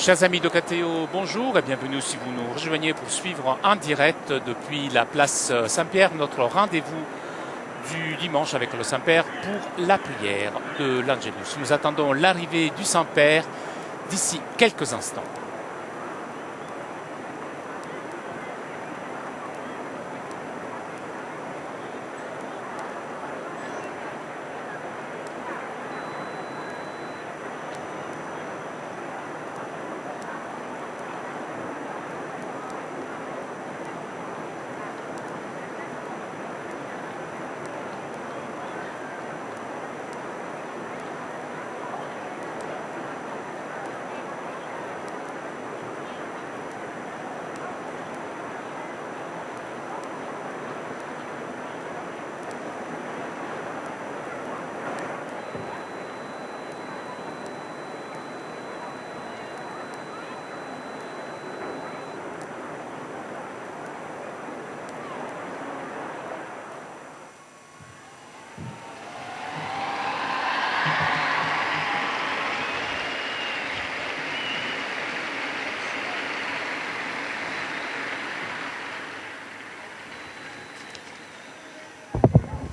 Chers amis de KTO, bonjour et bienvenue si vous nous rejoignez pour suivre en direct depuis la place Saint-Pierre notre rendez-vous du dimanche avec le Saint-Père pour la prière de l'Angelus. Nous attendons l'arrivée du Saint-Père d'ici quelques instants.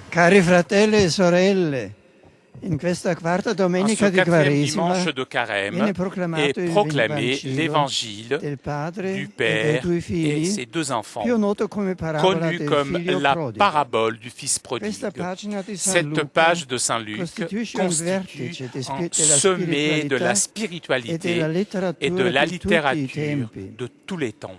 Cari fratelli e sorelle, in questa quarta En domenica ce di quatrième Quaresima dimanche de Carême viene proclamato est proclamé l'évangile del Padre du e dei Père due et figli, ses deux enfants, più noto come parabola connu del comme figlio la prodigo. parabole du Fils Questa prodigue. pagina di San Cette Luca page de Saint Luc costituisce un vertice un della sommet de la spiritualità e della spiritualité et de letteratura la di tutti i littérature tempi. de tous les temps.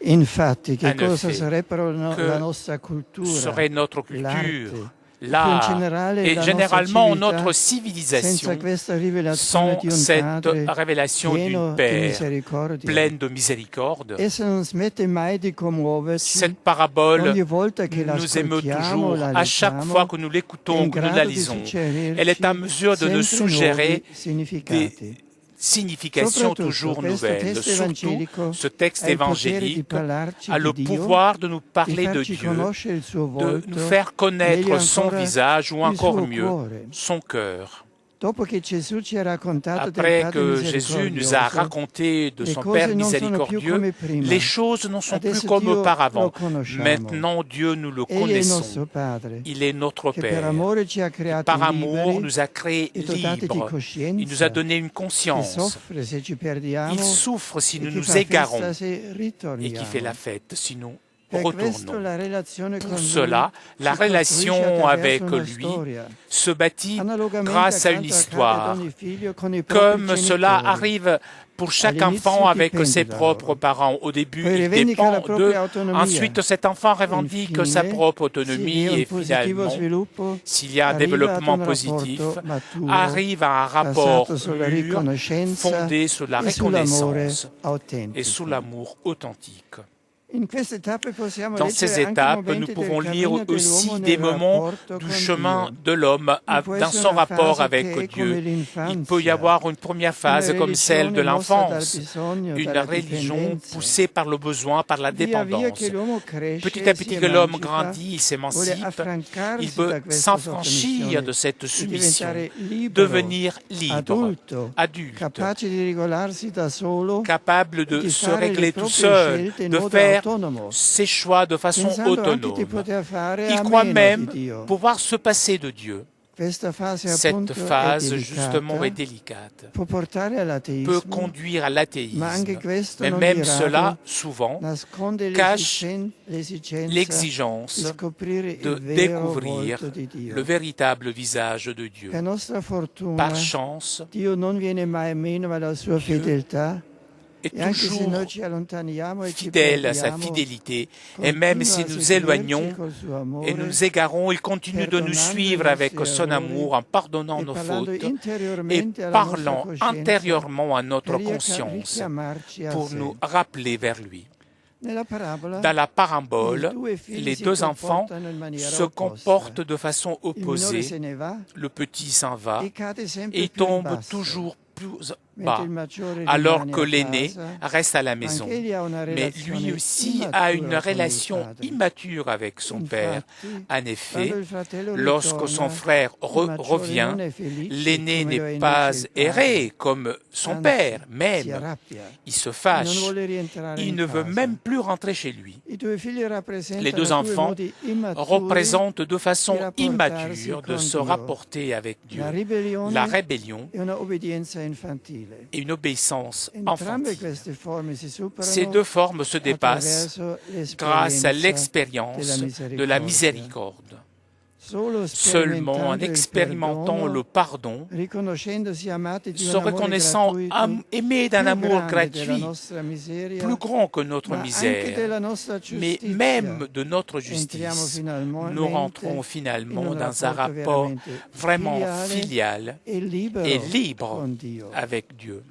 Infatti, che En cosa effet, sarebbero que la nostra cultura, serait notre culture, l'arte, l'art et la généralement nostra notre civiltà, senza civilisation questa rivelazione sans di un cette Padre révélation pieno du di Père misericordia. pleine de miséricorde. Essa non smette mai di commuoverci Cette parabole ogni volta che nous émeut l'ascoltiamo, toujours la à chaque leggiamo, fois que nous è l'écoutons, in que nous la grado di lisons. suggerirci Elle est en mesure de nous sempre suggérer nuovi significati. des significations toujours Soprattutto, questo nouvelles. testo Surtout, evangelico ce texte ha il potere di évangélique parlarci a le di Dio, pouvoir de nous di parler de farci Dieu, conoscere il suo de volto, nous faire meglio connaître son ancora visage ou il encore suo mieux, cuore. son cœur. Dopo che Gesù ci ha raccontato del Après Padre que Jésus nous a misericordioso, raconté de le son cose Père non sono più miséricordieux, come prima. les choses ne sont plus Adesso comme Dio lo auparavant. conosciamo. Maintenant, Dieu, nous le Egli è il connaissons. nostro Padre, Il est notre che per Père. amore ci ha creati Par amour, liberi nous a créés e dotati di libres. Il nous coscienza, a donné une che conscience. soffre se ci perdiamo Il souffre si e nous che nous fa égarons festa se et qui fait la ritorniamo. fête si nous Per questo retournons. la relazione con Pour lui cela, la si costruisce relation attraverso avec una lui storia. se bâtit Analogamente grâce à une accanto accade ad histoire, ogni figlio con i propri comme cela genitori. arrive pour chaque All'inizio enfant avec dipende ses da propres loro. parents. Au début, Poi il rivendica la dépend propria d'eux. autonomia. Ensuite, cet enfant revendique Infine, sa propre se autonomie vi è un et positivo finalement, sviluppo, s'il y a un arriva ad développement un positif, rapporto maturo, arrive à un rapport basato sulla mûr, riconoscenza fondé sur la e sull'amore reconnaissance et sous autentico. l'amour authentique. In queste tappe possiamo Dans ces leggere anche étapes, nous momenti del pouvons lire cammino aussi dell'uomo des nel moments rapporto du con chemin Dio. de l'homme Può dans essere son una rapport fase avec che è come Dieu. Il peut y l'infanzia, avoir une première phase una comme celle de religione mossa dal l'enfance, bisogno, une dalla religion dipendenza. poussée par le besoin, par la Via via dépendance. che l'uomo cresce, Petit à si petit que l'homme emancipa, grandit, il vuole s'émancipe, affrancarsi il veut da questa s'affranchir de sottomissione cette e soumission, diventare libero, devenir libre, adulto, adulte, capace di regolarsi da solo capable e de di se fare le régler tout proprie seul, scelte in de modo faire autonomo, ses choix de façon pensando anche di autonome. poter fare Il a croit meno même di Dio. pouvoir se passer de Dieu. Questa fase Cette appunto è phase, justement, est delicata, délicate, può portare peut all'ateismo, conduire à ma l'athéisme. anche questo Mais non même di cela, rado souvent, nasconde cache l'esigenza di l'exigence scoprire de il vero découvrir volto di Dio. le véritable visage de Dieu. Per nostra fortuna, Par chance, Dio non viene mai meno alla sua fedeltà est e anche se toujours noi ci allontaniamo e ci fidèle à sa perdiamo, fidélité. Et même si continua a nous seguirci éloignons col suo amore, et nous nous égarons, il continue de nous perdonando suivre i avec nostri son errori amour en pardonnant e nos parlando fautes et interiormente alla nostra parlant coscienza intérieurement à notre per conscience richiamarci a pour sé. nous rappeler vers lui. Nella parabola, Dans la i parabole, due figli les si deux enfants comportano in maniera se opposta. comportent de façon Il minore se opposée. ne va Le petit s'en va e cade sempre et più in tombe basso, toujours plus bas, alors que l'aîné reste à la maison. Mais lui aussi a une relation immature avec son père. En effet, lorsque son frère revient, l'aîné n'est pas erré comme son père, même. Il se fâche. Il ne veut même plus rentrer chez lui. Les deux enfants représentent de façon immature de se rapporter avec Dieu la rébellion et une obéissance infantile. Ces deux formes se dépassent grâce à l'expérience de la miséricorde. Seulement en expérimentant le pardon, se reconnaissant aimé d'un amour gratuit, plus grand que notre misère, mais même de notre justice, nous rentrons finalement dans un rapport vraiment filial et libre avec Dieu.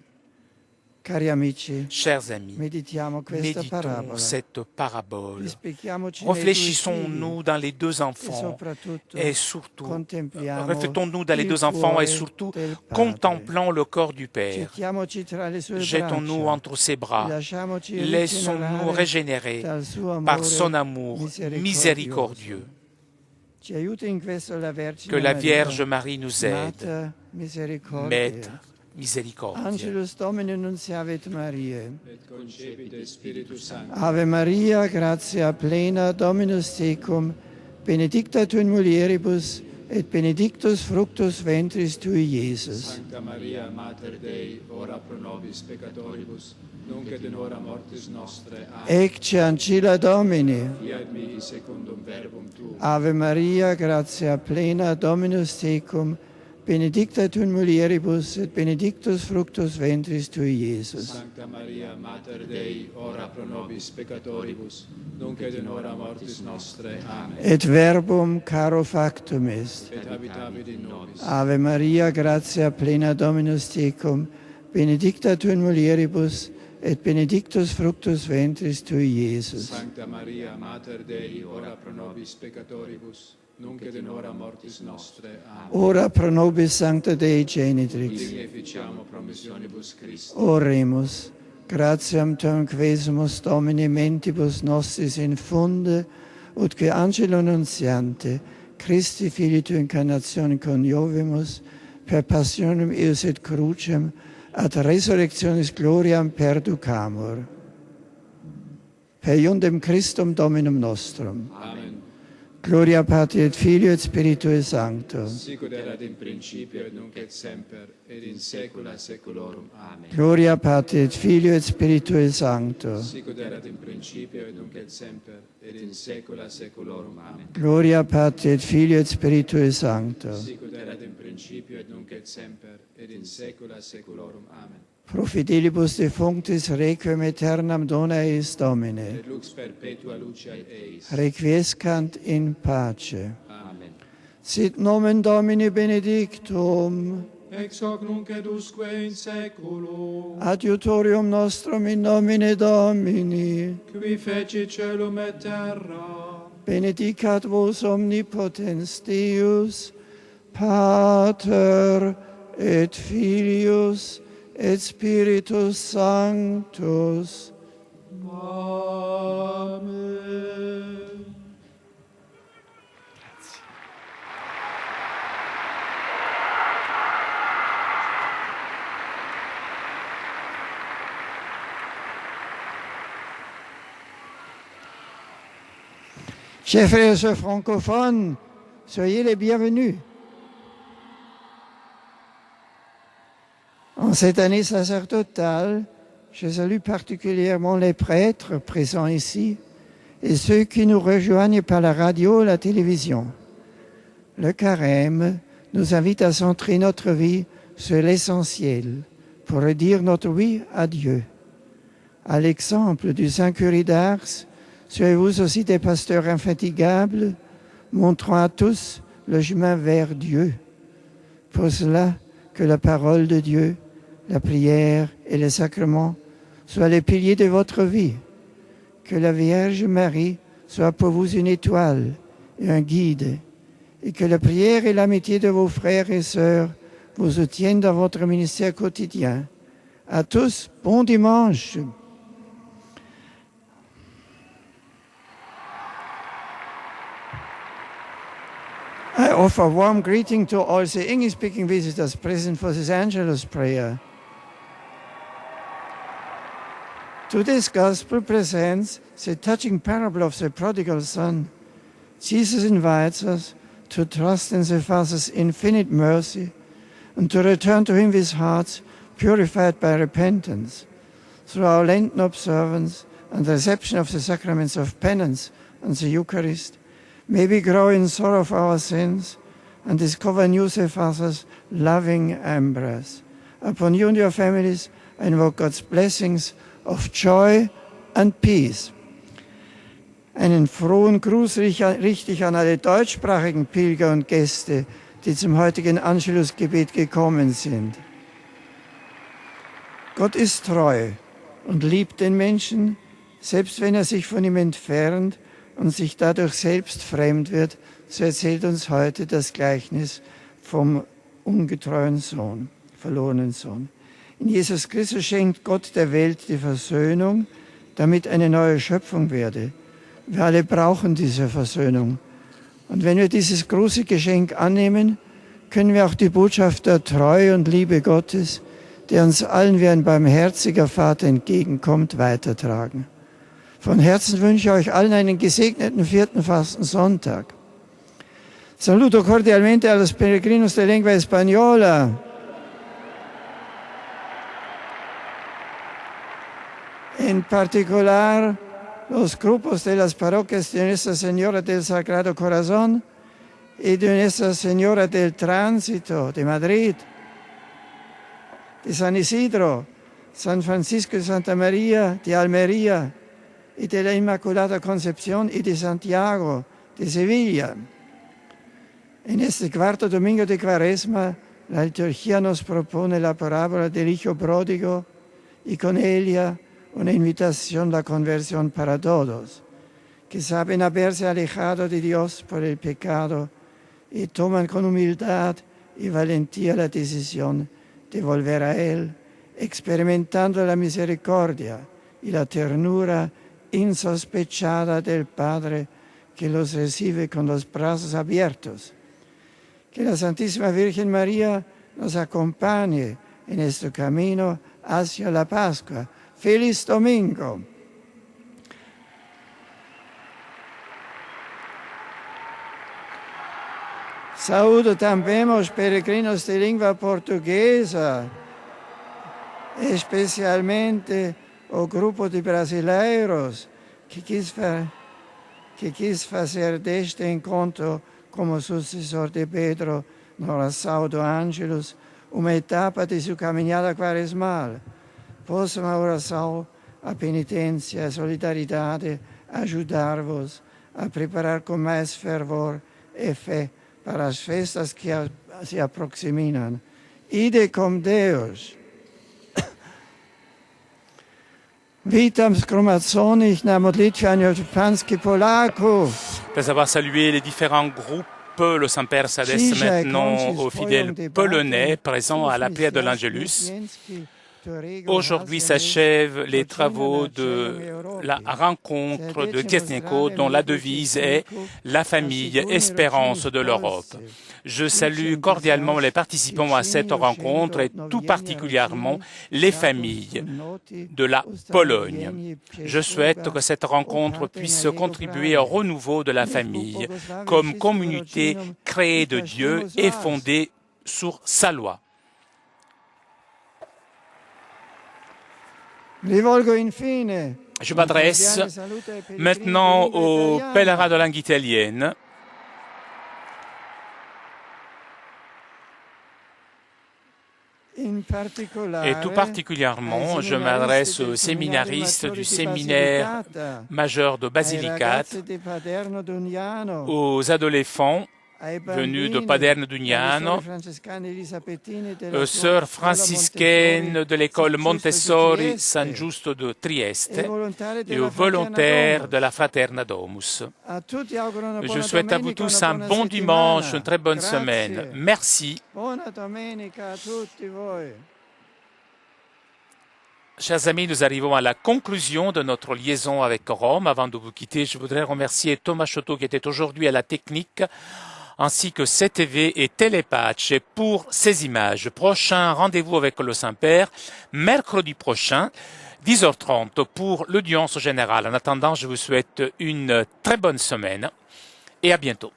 Chers amis, méditons cette parabole. Réfléchissons-nous dans les deux enfants et surtout, reflétons-nous dans les deux enfants et surtout, contemplons le corps du Père. Jetons-nous entre ses bras. Laissons-nous régénérer par son amour miséricordieux. Que la Vierge Marie nous aide. Maître misericordia. Angelus Domini nunciavit Mariae. Et concepit Spiritus Sancti. Ave Maria, gratia plena, Dominus tecum, benedicta tu in mulieribus, et benedictus fructus ventris tui, Iesus. Sancta Maria, Mater Dei, ora pro nobis peccatoribus, nunc et in hora mortis nostre. Amen. Ecce ancilla Domini. Fiat mihi secundum verbum tuum. Ave Maria, gratia plena, Dominus tecum, benedicta tu in mulieribus, et benedictus fructus ventris tui, Iesus. Sancta Maria, Mater Dei, ora pro nobis peccatoribus, nunc et in hora mortis nostre. Amen. Et verbum caro factum est. Et habitavit in nobis. Ave Maria, gratia plena, Dominus tecum, benedicta tu in mulieribus, et benedictus fructus ventris tui, Iesus. Sancta Maria, Mater Dei, ora pro nobis peccatoribus, nunc et in hora mortis nostre. Amen. Ora pro nobis sancta Dei genitrix. Ligne ficiamo promissionibus Christi. Oremus. Gratiam tuam quesumus Domini mentibus nostris infunde, ut que angelo nuntiante, Christi Filii tu incarnatione coniovimus, per passionem eius et crucem, ad resurrectionis gloriam perducamur. Per iundem Christum Dominum nostrum. Amen. Gloria Patri et Filio et Spiritui Sancto. Sicut erat in principio et nunc et semper et in saecula saeculorum. Amen. Gloria Patri et Filio et Spiritui Sancto. Sicut erat in principio et nunc et semper et in saecula saeculorum. Amen. Gloria Patri et Filio et Spiritui Sancto. Sicut erat in principio et nunc et semper et in saecula saeculorum. Amen. Pro fidelibus defunctis requiem aeternam dona eis Domine. Et lux perpetua luce eis. Requiescant in pace. Amen. Sit nomen Domini benedictum. Ex hoc nunc et usque in saeculum. Adiutorium nostrum in nomine Domini. Qui fecit caelum et terra. Benedicat vos omnipotens Deus, Pater et Filius et Spiritus Sanctus. Amen. Chers frères et sœurs francophones, soyez les bienvenus. En cette année sacerdotale, je salue particulièrement les prêtres présents ici et ceux qui nous rejoignent par la radio et la télévision. Le carême nous invite à centrer notre vie sur l'essentiel pour redire notre oui à Dieu. À l'exemple du Saint Curie d'Ars, soyez-vous aussi des pasteurs infatigables, montrant à tous le chemin vers Dieu. Pour cela, que la parole de Dieu, la prière et les sacrements soient les piliers de votre vie. Que la Vierge Marie soit pour vous une étoile et un guide. Et que la prière et l'amitié de vos frères et sœurs vous soutiennent dans votre ministère quotidien. À tous, bon dimanche. I offer a warm greeting to all the English-speaking visitors present for this Angelus prayer. Today's Gospel presents the touching parable of the prodigal son. Jesus invites us to trust in the Father's infinite mercy and to return to Him with hearts purified by repentance. Through our Lenten observance and the reception of the sacraments of penance and the Eucharist, may we grow in sorrow for our sins and discover anew the Father's loving embrace. Upon you and your families, I invoke God's blessings of joy and peace. Einen frohen Gruß richte ich an alle deutschsprachigen Pilger und Gäste, die zum heutigen Angelusgebet gekommen sind. Gott ist treu und liebt den Menschen, selbst wenn er sich von ihm entfernt und sich dadurch selbst fremd wird, so erzählt uns heute das Gleichnis vom ungetreuen Sohn, verlorenen Sohn. In Jesus Christus schenkt Gott der Welt die Versöhnung, damit eine neue Schöpfung werde. Wir alle brauchen diese Versöhnung. Und wenn wir dieses große Geschenk annehmen, können wir auch die Botschaft der Treue und Liebe Gottes, der uns allen wie ein barmherziger Vater entgegenkommt, weitertragen. Von Herzen wünsche ich euch allen einen gesegneten 4. Fastensonntag. Saluto cordialmente a los peregrinos de lengua española. En particular, los grupos de las parroquias de Nuestra Señora del Sagrado Corazón y de Nuestra Señora del Tránsito de Madrid, de San Isidro, San Francisco de Santa María de Almería, y de la Inmaculada Concepción y de Santiago de Sevilla. En este cuarto domingo de Cuaresma, la liturgia nos propone la parábola del Hijo Pródigo y con ella una invitación a la conversión para todos, que saben haberse alejado de Dios por el pecado y toman con humildad y valentía la decisión de volver a Él, experimentando la misericordia y la ternura insospechada del Padre que los recibe con los brazos abiertos. Que la Santísima Virgen María nos acompañe en este camino hacia la Pascua. ¡Feliz Domingo! Saúdo também os peregrinos de língua portuguesa, especialmente o grupo de brasileiros que quis fazer deste encontro como sucessor de Pedro no oração do Ângelus uma etapa de sua caminhada quaresmal. Possam a oração, a penitência, a solidariedade ajudar-vos a preparar com mais fervor e fé para as festas que se aproximam. Ide com Deus. Witam zgromadzony na modlitwie Pańskiej Polaków. Après avoir salué les différents groupes, le Saint-Père s'adresse maintenant aux fidèles polonais présents à la prière de l'Angelus. Aujourd'hui s'achèvent les travaux de la rencontre de Gniezno, dont la devise est « La famille, espérance de l'Europe ». Je salue cordialement les participants à cette rencontre et tout particulièrement les familles de la Pologne. Je souhaite que cette rencontre puisse contribuer au renouveau de la famille comme communauté créée de Dieu et fondée sur sa loi. Je m'adresse maintenant aux pèlerins de langue italienne. Et tout particulièrement, je m'adresse aux séminaristes du séminaire majeur de Basilicate, aux adolescents venus de Paderne Dugnano, aux sœurs franciscaines de l'école Montessori San Giusto de Trieste et aux volontaires de la Fraterna Domus. Je souhaite à vous tous un bon dimanche, une très bonne semaine. Merci. chers amis, nous arrivons à la conclusion de notre liaison avec Rome. Avant de vous quitter, je voudrais remercier Thomas Chotto qui était aujourd'hui à la technique, ainsi que CTV et Télépatch pour ces images. Prochain rendez-vous avec le Saint-Père, mercredi prochain, 10h30 pour l'audience générale. En attendant, je vous souhaite une très bonne semaine et à bientôt.